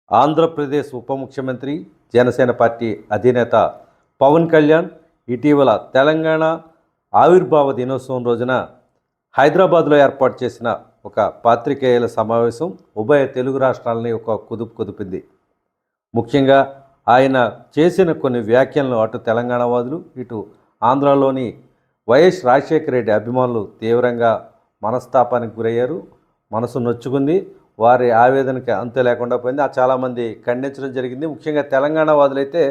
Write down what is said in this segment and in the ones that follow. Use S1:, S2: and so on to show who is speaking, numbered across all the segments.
S1: ఆంధ్రప్రదేశ్ ఉప ముఖ్యమంత్రి, జనసేన పార్టీ అధినేత పవన్ కళ్యాణ్ ఇటీవల తెలంగాణ ఆవిర్భావ దినోత్సవం రోజున హైదరాబాద్లో ఏర్పాటు చేసిన ఒక పాత్రికేయుల సమావేశం ఉభయ తెలుగు రాష్ట్రాలని ఒక కుదుపు కుదిపింది. ముఖ్యంగా ఆయన చేసిన కొన్ని వ్యాఖ్యలను అటు తెలంగాణ వాదులు, ఇటు ఆంధ్రాలోని వైఎస్ రాజశేఖర రెడ్డి అభిమానులు తీవ్రంగా మనస్తాపానికి గురయ్యారు. మనసు నొచ్చుకుంది. వారి ఆవేదనకి అంతు లేకుండా పోయింది. చాలామంది ఖండించడం జరిగింది. ముఖ్యంగా తెలంగాణ వాదులైతే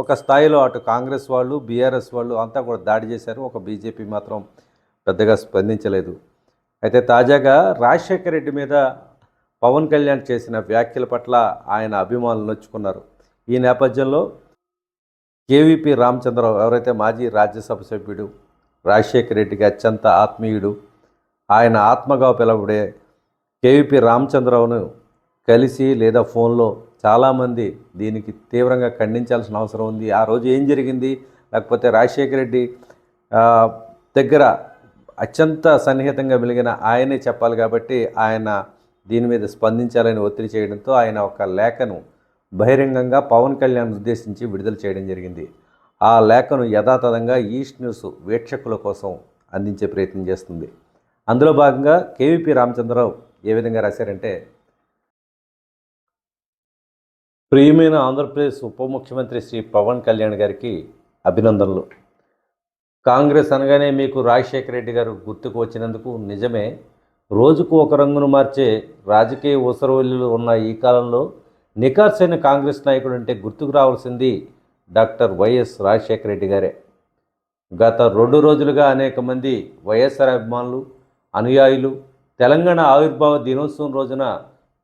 S1: ఒక స్థాయిలో అటు కాంగ్రెస్ వాళ్ళు, బీఆర్ఎస్ వాళ్ళు అంతా కూడా దాడి చేశారు. ఒక బీజేపీ మాత్రం పెద్దగా స్పందించలేదు. అయితే తాజాగా రాజశేఖర రెడ్డి మీద పవన్ కళ్యాణ్ చేసిన వ్యాఖ్యల పట్ల ఆయన అభిమానులు నొచ్చుకున్నారు. ఈ నేపథ్యంలో కేవీపీ రామచంద్రరావు, ఎవరైతే మాజీ రాజ్యసభ సభ్యుడు, రాజశేఖర రెడ్డికి అత్యంత ఆత్మీయుడు, ఆయన ఆత్మగా పిలువబడే కేవీపీ రామచంద్రరావును కలిసి లేదా ఫోన్లో చాలామంది దీనికి తీవ్రంగా ఖండించాల్సిన అవసరం ఉంది. ఆ రోజు ఏం జరిగింది, లేకపోతే రాజశేఖర రెడ్డి దగ్గర అత్యంత సన్నిహితంగా మెలిగిన ఆయనే చెప్పాలి కాబట్టి ఆయన దీని మీద స్పందించాలని ఒత్తిడి చేయడంతో ఆయన ఒక లేఖను బహిరంగంగా పవన్ కళ్యాణ్ ఉద్దేశించి విడుదల చేయడం జరిగింది. ఆ లేఖను యథాతథంగా ఈస్ట్ న్యూస్ వీక్షకుల కోసం అందించే ప్రయత్నం చేస్తుంది. అందులో భాగంగా కేవీపీ రామచంద్రరావు ఏ విధంగా రాశారంటే, ప్రియమైన ఆంధ్రప్రదేశ్ ఉప ముఖ్యమంత్రి శ్రీ పవన్ కళ్యాణ్ గారికి అభినందనలు. కాంగ్రెస్ అనగానే మీకు రాజశేఖర రెడ్డి గారు గుర్తుకు వచ్చినందుకు నిజమే. రోజుకు ఒక రంగును మార్చే రాజకీయ ఊసరవెల్లులు ఉన్న ఈ కాలంలో నిఖార్సైన కాంగ్రెస్ నాయకుడు అంటే గుర్తుకు రావాల్సింది డాక్టర్ వైఎస్ రాజశేఖర రెడ్డి గారే. గత 2 రోజులుగా అనేక మంది వైఎస్ఆర్ అభిమానులు, అనుయాయులు తెలంగాణ ఆవిర్భావ దినోత్సవం రోజున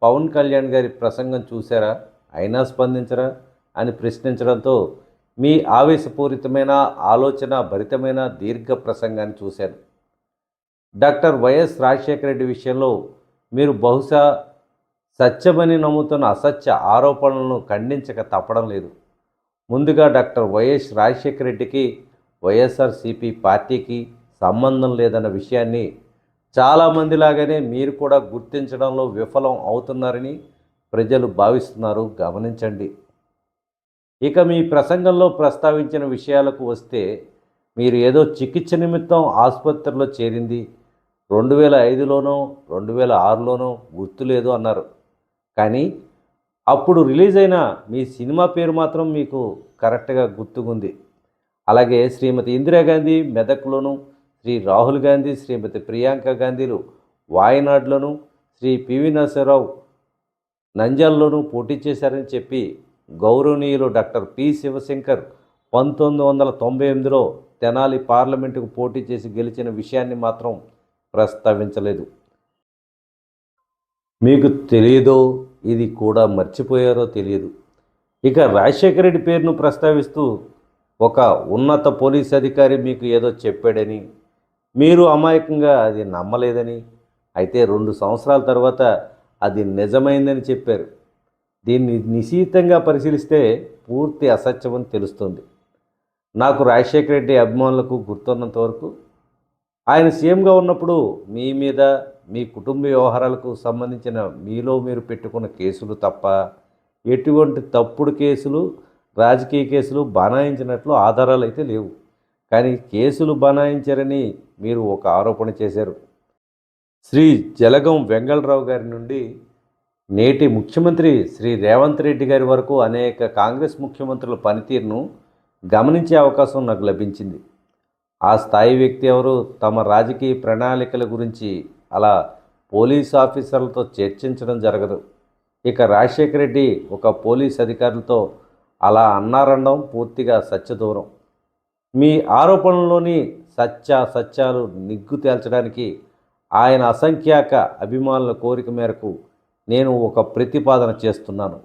S1: పవన్ కళ్యాణ్ గారి ప్రసంగం చూశారా, అయినా స్పందించరా అని ప్రశ్నించడంతో మీ ఆవేశపూరితమైన ఆలోచన భరితమైన దీర్ఘ ప్రసంగాన్ని చూశాను. డాక్టర్ వైఎస్ రాజశేఖర రెడ్డి విషయంలో మీరు బహుశా సత్యమని నమ్ముతున్న అసత్య ఆరోపణలను ఖండించక తప్పడం లేదు. ముందుగా డాక్టర్ వైఎస్ రాజశేఖర రెడ్డికి వైఎస్ఆర్సీపీ పార్టీకి సంబంధం లేదన్న విషయాన్ని చాలామందిలాగానే మీరు కూడా గుర్తించడంలో విఫలం అవుతున్నారని ప్రజలు భావిస్తున్నారు, గమనించండి. ఇక మీ ప్రసంగంలో ప్రస్తావించిన విషయాలకు వస్తే, మీరు ఏదో చికిత్స నిమిత్తం ఆసుపత్రిలో చేరింది 2005లోనో 2006లోనో గుర్తులేదు అన్నారు. కానీ అప్పుడు రిలీజ్ అయిన మీ సినిమా పేరు మాత్రం మీకు కరెక్ట్గా గుర్తుకుంది. అలాగే శ్రీమతి ఇందిరాగాంధీ మెదక్లోను, శ్రీ రాహుల్ గాంధీ, శ్రీమతి ప్రియాంక గాంధీలు వాయనాడ్లోను, శ్రీ పివి నరసింహరావు నంద్యాలలోనూ పోటీ చేశారని చెప్పి గౌరవనీయులు డాక్టర్ పి శివశంకర్ 1998లో తెనాలి పార్లమెంటుకు పోటీ చేసి గెలిచిన విషయాన్ని మాత్రం ప్రస్తావించలేదు. మీకు తెలియదో, ఇది కూడా మర్చిపోయారో తెలియదు. ఇక రాజశేఖర రెడ్డి పేరును ప్రస్తావిస్తూ ఒక ఉన్నత పోలీస్ అధికారి మీకు ఏదో చెప్పాడని, మీరు అమాయకంగా అది నమ్మలేదని, అయితే 2 సంవత్సరాల తర్వాత అది నిజమైందని చెప్పారు. దీన్ని నిశితంగా పరిశీలిస్తే పూర్తి అసత్యమని తెలుస్తుంది. నాకు రాజశేఖర రెడ్డి అభిమానులకు గుర్తున్నంత వరకు ఆయన సీఎంగా ఉన్నప్పుడు మీ మీద, మీ కుటుంబ వ్యవహారాలకు సంబంధించిన మీలో మీరు పెట్టుకున్న కేసులు తప్ప ఎటువంటి తప్పుడు కేసులు, రాజకీయ కేసులు బనాయించినట్లు ఆధారాలు అయితే లేవు. కానీ కేసులు బనాయించారని మీరు ఒక ఆరోపణ చేశారు. శ్రీ జలగం వెంగళరావు గారి నుండి నేటి ముఖ్యమంత్రి శ్రీ రేవంత్ రెడ్డి గారి వరకు అనేక కాంగ్రెస్ ముఖ్యమంత్రుల పనితీరును గమనించే అవకాశం నాకు లభించింది. ఆ స్థాయి వ్యక్తి ఎవరు తమ రాజకీయ ప్రణాళికల గురించి అలా పోలీస్ ఆఫీసర్లతో చర్చించడం జరగదు. ఇక రాజశేఖర రెడ్డి ఒక పోలీస్ అధికారులతో అలా అన్నారనడం పూర్తిగా సత్యదూరం. మీ ఆరోపణలోని సత్యాలు నిగ్గు తేల్చడానికి ఆయన అసంఖ్యాక అభిమానుల కోరిక మేరకు నేను ఒక ప్రతిపాదన చేస్తున్నాను.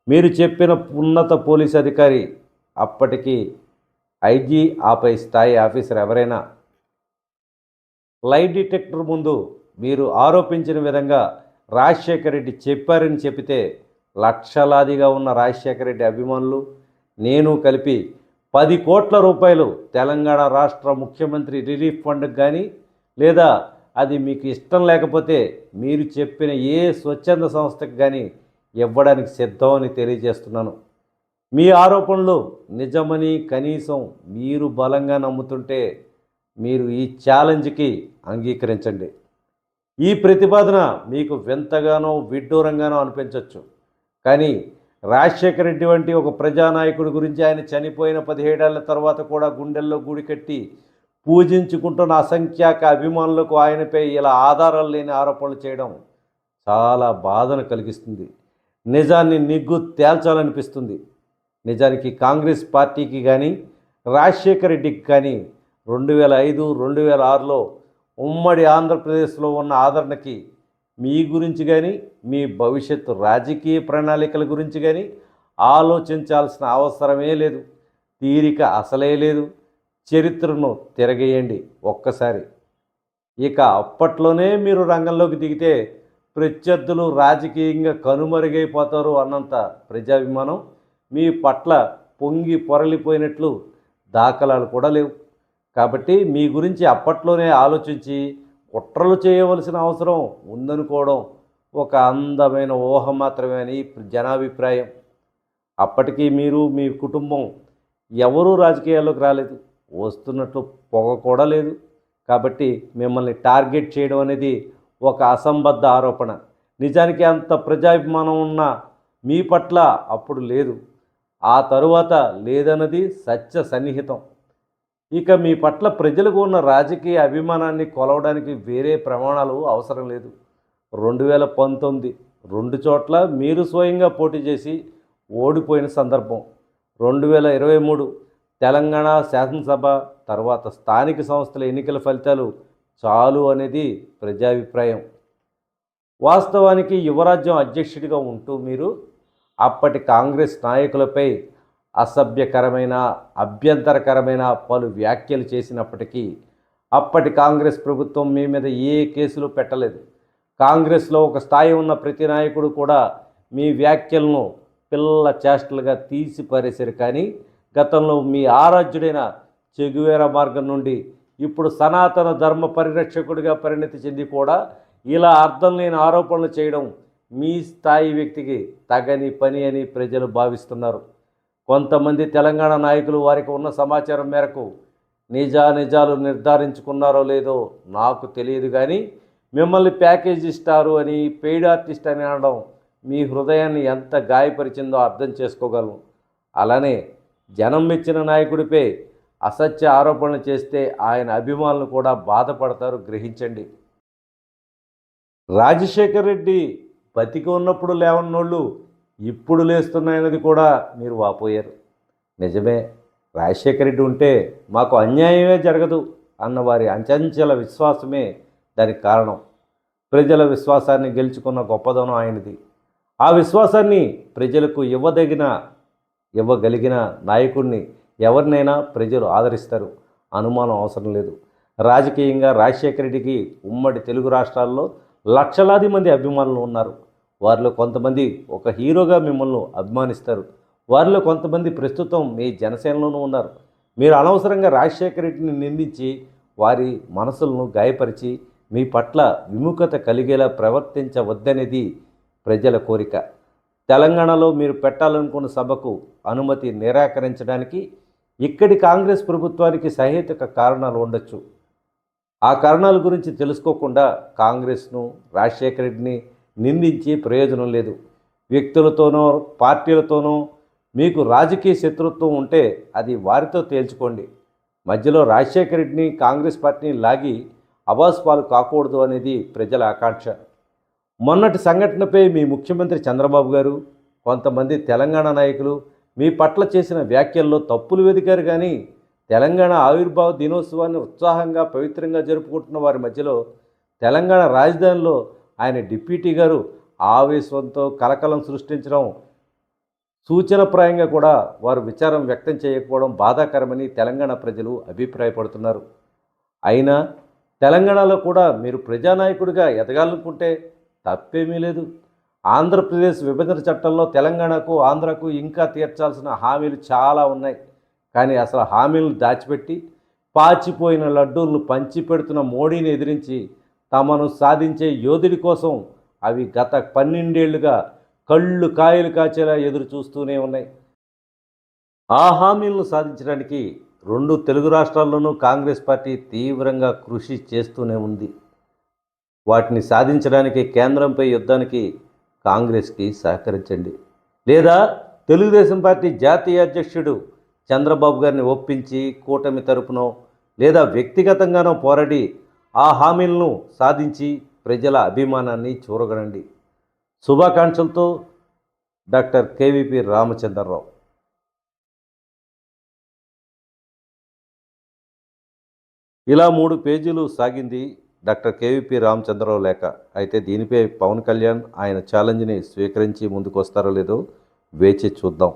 S1: మీరు చెప్పిన ఉన్నత పోలీస్ అధికారి, అప్పటికి ఐజీ, ఆపై స్థాయి ఆఫీసర్ ఎవరైనా లై డిటెక్టర్ ముందు మీరు ఆరోపించిన విధంగా రాజశేఖర రెడ్డి చెప్పారని చెబితే లక్షలాదిగా ఉన్న రాజశేఖర రెడ్డి అభిమానులు, నేను కలిపి 10 కోట్ల రూపాయలు తెలంగాణ రాష్ట్ర ముఖ్యమంత్రి రిలీఫ్ ఫండ్కి కానీ, లేదా అది మీకు ఇష్టం లేకపోతే మీరు చెప్పిన ఏ స్వచ్ఛంద సంస్థకు కానీ ఇవ్వడానికి సిద్ధం అని తెలియజేస్తున్నాను. మీ ఆరోపణలు నిజమని కనీసం మీరు బలంగా నమ్ముతుంటే మీరు ఈ ఛాలెంజ్కి అంగీకరించండి. ఈ ప్రతిపాదన మీకు వింతగానో విడ్డూరంగానో అనిపించవచ్చు, కానీ రాజశేఖర రెడ్డి వంటి ఒక ప్రజానాయకుడి గురించి ఆయన చనిపోయిన 17 ఏళ్ల తర్వాత కూడా గుండెల్లో గూడి కట్టి పూజించుకుంటున్న అసంఖ్యాక అభిమానులకు ఆయనపై ఇలా ఆధారాలు లేని ఆరోపణలు చేయడం చాలా బాధను కలిగిస్తుంది. నిజాన్ని నిగ్గు తేల్చాలనిపిస్తుంది. నిజానికి కాంగ్రెస్ పార్టీకి కానీ రాజశేఖర రెడ్డికి కానీ 2005, 2006లో ఉమ్మడి ఆంధ్రప్రదేశ్లో ఉన్న ఆదరణకి మీ గురించి కానీ మీ భవిష్యత్తు రాజకీయ ప్రణాళికల గురించి కానీ ఆలోచించాల్సిన అవసరమే లేదు. తీరిక అసలే లేదు. చరిత్రను తిరగేయండి ఒక్కసారి. ఇక అప్పట్లోనే మీరు రంగంలోకి దిగితే ప్రత్యర్థులు రాజకీయంగా కనుమరుగైపోతారు అన్నంత ప్రజాభిమానం మీ పట్ల పొంగి పొరలిపోయినట్లు దాఖలాలు కూడా లేవు. కాబట్టి మీ గురించి అప్పట్లోనే ఆలోచించి కుట్రలు చేయవలసిన అవసరం ఉందనుకోవడం ఒక అందమైన ఊహ మాత్రమే అని జనాభిప్రాయం. అప్పటికీ మీరు మీ కుటుంబం ఎవరూ రాజకీయాల్లోకి రాలేదు, వస్తున్నట్లు పొగ కూడా లేదు. కాబట్టి మిమ్మల్ని టార్గెట్ చేయడం అనేది ఒక అసంబద్ధ ఆరోపణ. నిజానికి అంత ప్రజాభిమానం ఉన్న మీ పట్ల అప్పుడు లేదు, ఆ తరువాత లేదన్నది సత్య సన్నిహితం. ఇక మీ పట్ల ప్రజలకు ఉన్న రాజకీయ అభిమానాన్ని కొలవడానికి వేరే ప్రమాణాలు అవసరం లేదు. 2019 2 చోట్ల మీరు స్వయంగా పోటీ చేసి ఓడిపోయిన సందర్భం. 2023 తెలంగాణ శాసనసభ తర్వాత స్థానిక సంస్థల ఎన్నికల ఫలితాలు చాలు అనేది ప్రజాభిప్రాయం. వాస్తవానికి యువరాజ్యం అధ్యక్షుడిగా ఉంటూ మీరు అప్పటి కాంగ్రెస్ నాయకులపై అసభ్యకరమైన అభ్యంతరకరమైన పలు వ్యాఖ్యలు చేసినప్పటికీ అప్పటి కాంగ్రెస్ ప్రభుత్వం మీ మీద ఏ కేసులు పెట్టలేదు. కాంగ్రెస్లో ఒక స్థాయి ఉన్న ప్రతి నాయకుడు కూడా మీ వ్యాఖ్యలను పిల్ల చేష్టలుగా తీసి పారేశారు. కానీ గతంలో మీ ఆరాధ్యుడైన చెగువేరా మార్గం నుండి ఇప్పుడు సనాతన ధర్మ పరిరక్షకుడిగా పరిణతి చెంది కూడా ఇలా అర్థం లేని ఆరోపణలు చేయడం మీ స్థాయి వ్యక్తికి తగని పని అని ప్రజలు భావిస్తున్నారు. కొంతమంది తెలంగాణ నాయకులు వారికి ఉన్న సమాచారం మేరకు నిజాలు నిర్ధారించుకున్నారో లేదో నాకు తెలియదు, కానీ మిమ్మల్ని ప్యాకేజ్ ఇస్తారు అని పెయిడ్ ఆర్టిస్ట్ అని అనడం మీ హృదయాన్ని ఎంత గాయపరిచిందో అర్థం చేసుకోగలను. అలానే జనం మెచ్చిన నాయకుడిపై అసత్య ఆరోపణలు చేస్తే ఆయన అభిమానులు కూడా బాధపడతారు, గ్రహించండి. రాజశేఖర్ రెడ్డి బతికి ఉన్నప్పుడు లేవన్నోళ్ళు ఇప్పుడు లేస్తున్నాయన్నది కూడా మీరు వాపోయారు. నిజమే, రాజశేఖర రెడ్డి ఉంటే మాకు అన్యాయమే జరగదు అన్న వారి అంచంచల విశ్వాసమే దానికి కారణం. ప్రజల విశ్వాసాన్ని గెలుచుకున్న గొప్పదనం ఆయనది. ఆ విశ్వాసాన్ని ప్రజలకు ఇవ్వగలిగిన నాయకుడిని ఎవరినైనా ప్రజలు ఆదరిస్తారు, అనుమానం అవసరం లేదు. రాజకీయంగా రాజశేఖర రెడ్డికి ఉమ్మడి తెలుగు రాష్ట్రాల్లో లక్షలాది మంది అభిమానులు ఉన్నారు. వారిలో కొంతమంది ఒక హీరోగా మిమ్మల్ని అభిమానిస్తారు. వారిలో కొంతమంది ప్రస్తుతం మీ జనసేనలోనూ ఉన్నారు. మీరు అనవసరంగా రాజశేఖర రెడ్డిని నిందించి వారి మనసులను గాయపరిచి మీ పట్ల విముఖత కలిగేలా ప్రవర్తించవద్దనేది ప్రజల కోరిక. తెలంగాణలో మీరు పెట్టాలనుకున్న సభకు అనుమతి నిరాకరించడానికి ఇక్కడి కాంగ్రెస్ ప్రభుత్వానికి సహేతుక కారణాలు ఉండొచ్చు. ఆ కారణాల గురించి తెలుసుకోకుండా కాంగ్రెస్ను రాజశేఖర రెడ్డిని నిందించి ప్రయోజనం లేదు. వ్యక్తులతోనో పార్టీలతోనో మీకు రాజకీయ శత్రుత్వం ఉంటే అది వారితో తేల్చుకోండి. మధ్యలో రాజశేఖర రెడ్డిని కాంగ్రెస్ పార్టీని లాగి అబాస్పాలు కాకూడదు అనేది ప్రజల ఆకాంక్ష. మొన్నటి సంఘటనపై మీ ముఖ్యమంత్రి చంద్రబాబు గారు కొంతమంది తెలంగాణ నాయకులు మీ పట్ల చేసిన వ్యాఖ్యల్లో తప్పులు వెదికారు. కానీ తెలంగాణ ఆవిర్భావ దినోత్సవాన్ని ఉత్సాహంగా పవిత్రంగా జరుపుకుంటున్న వారి మధ్యలో తెలంగాణ రాజధానిలో ఆయన డిప్యూటీ గారు ఆవేశంతో కలకలం సృష్టించడం సూచనప్రాయంగా కూడా వారు విచారం వ్యక్తం చేయకపోవడం బాధాకరమని తెలంగాణ ప్రజలు అభిప్రాయపడుతున్నారు. అయినా తెలంగాణలో కూడా మీరు ప్రజానాయకుడిగా ఎదగాలనుకుంటే తప్పేమీ లేదు. ఆంధ్రప్రదేశ్ విభజన చట్టంలో తెలంగాణకు ఆంధ్రకు ఇంకా తీర్చాల్సిన హామీలు చాలా ఉన్నాయి. కానీ అసలు హామీలను దాచిపెట్టి పాచిపోయిన లడ్డూలను పంచిపెడుతున్న మోడీని ఎదిరించి తమను సాధించే యోధుడి కోసం అవి గత 12 ఏళ్లుగా కళ్ళు కాయలు కాచేలా ఎదురు చూస్తూనే ఉన్నాయి. ఆ హామీలను సాధించడానికి రెండు తెలుగు రాష్ట్రాల్లోనూ కాంగ్రెస్ పార్టీ తీవ్రంగా కృషి చేస్తూనే ఉంది. వాటిని సాధించడానికి కేంద్రంపై యుద్ధానికి కాంగ్రెస్కి సహకరించండి. లేదా తెలుగుదేశం పార్టీ జాతీయ అధ్యక్షుడు చంద్రబాబు గారిని ఒప్పించి కూటమి తరపునో లేదా వ్యక్తిగతంగానో పోరాడి ఆ హామీలను సాధించి ప్రజల అభిమానాన్ని చూరగొనండి. శుభాకాంక్షలతో డాక్టర్ కేవీపీ రామచంద్రరావు. ఇలా 3 పేజీలు సాగింది డాక్టర్ కేవీపీ రామచంద్రరావు లేఖ. అయితే దీనిపై పవన్ కళ్యాణ్ ఆయన ఛాలెంజ్ని స్వీకరించి ముందుకు వస్తారో లేదో వేచి చూద్దాం.